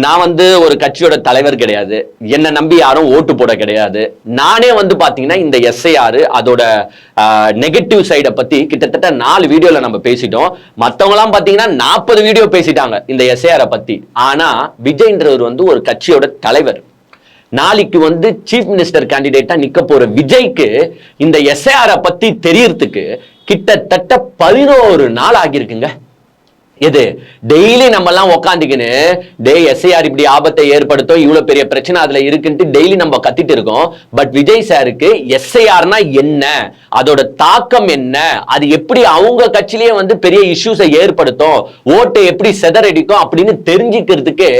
நான் ஒரு கட்சியோட தலைவர் கிடையாது. என்ன நம்பி யாரும் ஓட்டு போட கிடையாது. நானே பாத்தீங்கன்னா இந்த எஸ்ஐஆர் அதோட நெகட்டிவ் சைட பத்தி கிட்டத்தட்ட 4 வீடியோல நம்ம பேசிட்டோம். மத்தவங்க எல்லாம் பாத்தீங்கன்னா 40 வீடியோ பேசிட்டாங்க இந்த எஸ்ஐஆர் பத்தி. ஆனா விஜய்ன்றவர் ஒரு கட்சியோட தலைவர். நாளைக்கு சீஃப் மினிஸ்டர் கேண்டிடேட்டா நிக்க போற விஜய்க்கு இந்த எஸ்ஐஆர் பத்தி தெரியறதுக்கு கிட்டத்தட்ட 11 நாள் ஆகியிருக்குங்க. எது டெய்லி நம்ம எல்லாம் உக்காந்துக்கின்னு எஸ்ஐஆர் இப்படி ஆபத்தை ஏற்படுத்தும், இவ்வளவு பெரிய பிரச்சனை அதுல இருக்குன்ட்டு டெய்லி நம்ம கத்திட்டு இருக்கோம். பட் விஜய் சாருக்கு எஸ்ஐஆர்னா என்ன, அதோட தாக்கம் என்ன, அது எப்படி அவங்க கட்சியிலேயே பெரிய இஷ்யூஸை ஏற்படுத்தும், ஓட்டை எப்படி செதறடிக்கும் அப்படின்னு தெரிஞ்சுக்கிறதுக்கு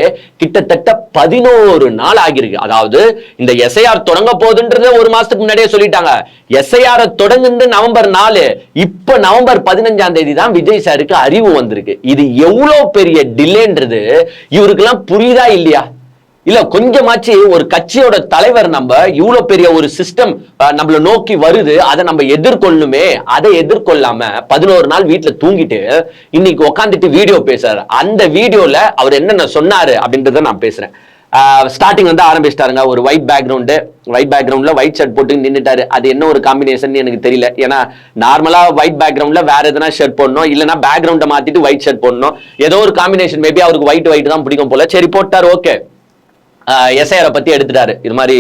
கிட்டத்தட்ட 11 நாள் ஆகிருக்கு. அதாவது இந்த எஸ்ஐஆர் தொடங்க போகுதுன்றத 1 மாசத்துக்கு முன்னாடியே சொல்லிட்டாங்க. எஸ்ஐஆர் தொடங்குது நவம்பர் 4, இப்ப நவம்பர் 15ஆம் தேதி தான் விஜய் சாருக்கு அறிவு வந்திருக்கு. இது எவ்வளவு பெரிய டிலேன்றது இவருக்கெல்லாம் புரியுதா இல்லையா? இல்ல கொஞ்சமாச்சு ஒரு கட்சியோட தலைவர் நம்ம இவ்வளவு பெரிய ஒரு சிஸ்டம் நம்மள நோக்கி வருது, அதை நம்ம எதிர்கொள்ளணுமே. அதை எதிர்கொள்ளாம 11 நாள் வீட்டுல தூங்கிட்டு இன்னைக்கு உக்காந்துட்டு வீடியோ பேசுறாரு. அந்த வீடியோல அவர் என்னென்ன சொன்னாரு அப்படின்றத நான் பேசுறேன். ஸ்டார்டிங் ஆரம்பிச்சிட்டாருங்க. ஒரு ஒயிட் பேக்ரவுண்ட்ல ஒயிட் ஷர்ட் போட்டு நின்னுட்டாரு. அது என்ன ஒரு காம்பினேஷன் எனக்கு தெரியல. ஏன்னா நார்மலா ஒயிட் பேக்ரவுண்ட்ல வேற எதனா ஷர்ட் போடணும், இல்லைன்னா பேக்ரவுண்டை மாத்திட்டு ஒயிட் ஷர்ட் போடணும். ஏதோ ஒரு காம்பினேஷன், மேபி அவருக்கு ஒயிட் தான் பிடிக்கும் போல. சரி போட்டாரு, ஓகே. எஸ்ஐஆர் பத்தி எடுத்துட்டாரு. இது மாதிரி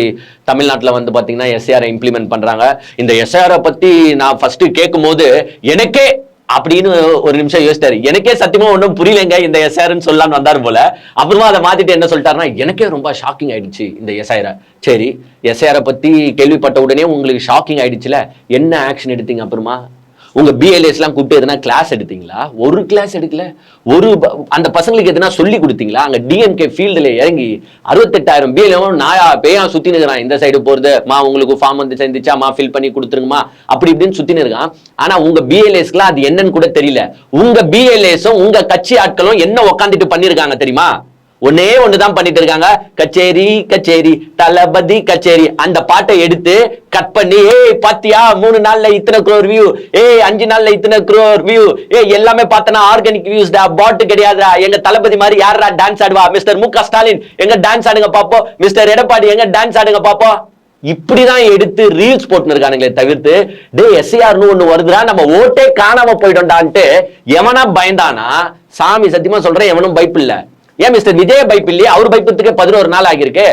தமிழ்நாட்டில் பாத்தீங்கன்னா எஸ்ஐஆர் இம்ப்ளிமெண்ட் பண்றாங்க. இந்த எஸ்ஐஆர் பத்தி நான் ஃபர்ஸ்ட் கேட்கும் போது எனக்கே அப்படின்னு ஒரு நிமிஷம் யோசிச்சாரு. எனக்கே சத்தியமா ஒன்றும் புரியலங்க இந்த எஸ்ஐஆர்னு சொல்லலாம்னு வந்தாரு போல. அப்புறமா அதை மாத்திட்டு என்ன சொல்லிட்டாருன்னா, எனக்கே ரொம்ப ஷாக்கிங் ஆயிடுச்சு இந்த எஸ்ஐஆர். சரி, எஸ்ஐஆர் பத்தி கேள்விப்பட்ட உடனே உங்களுக்கு ஷாக்கிங் ஆயிடுச்சுல, என்ன ஆக்ஷன் எடுத்தீங்க? அப்புறமா உங்க பிஎல்ஏஸ் எல்லாம் கூப்பிட்டு எதனா கிளாஸ் எடுத்தீங்களா? ஒரு கிளாஸ் எடுக்கல. அந்த பசங்களுக்கு எதனா சொல்லி கொடுத்தீங்களா? அங்க டிஎம்கே ஃபீல்டுல இறங்கி 68,000 பிஎல்ஏ நாயா பேயா சுத்தின்னு இருக்கான். இந்த சைடு போறது, உங்களுக்கு ஃபார்ம் சேர்ந்துச்சா ஃபில் பண்ணி கொடுத்துருங்கம்மா, அப்படி இப்படின்னு சுத்தின்னு இருக்கான். ஆனா உங்க பிஎல்ஏஸ்க்குலாம் அது என்னன்னு கூட தெரியல. உங்க பிஎல்ஏஸும் உங்க கட்சி ஆட்களும் என்ன உக்காந்துட்டு பண்ணிருக்காங்க தெரியுமா? ஒன்னே ஒண்ணுதான் பண்ணிட்டு இருக்காங்க. கச்சேரி கச்சேரி தளபதி கச்சேரி. அந்த பாட்டை எடுத்து கட் பண்ணி, பாத்தியா 3 நாள்ல இத்தனை crore வியூ, 5 நாள்ல இத்தனை crore வியூ, எல்லாமே பார்த்தனா ஆர்கானிக் வியூஸ் டா, பாட் கிடையாதுடா. எங்க தளபதி மாதிரி யாரா டான்ஸ் ஆடுவா? மிஸ்டர் மு க ஸ்டாலின் எங்க டான்ஸ் ஆடுங்க பாப்போம், மிஸ்டர் எடப்பாடி எங்க டான்ஸ் ஆடுங்க பாப்போம். இப்படிதான் எடுத்து ரீல்ஸ் போட்டு இருக்கானுங்களே தவிர்த்து, எஸ்ஐஆர்னு ஒண்ணு வருதுடா, நம்ம ஓட்டே காணாம போயிட்டோம்டான்ட்டு எவனா பயந்தானா? சாமி சத்தியமா சொல்றேன், எவனும் பயப்பு இல்ல. ஏன் மிஸ்டர் விஜய் பைப் இல்லையே? அவர் பைப்பத்துக்கே 11 நாள் ஆகியிருக்கு.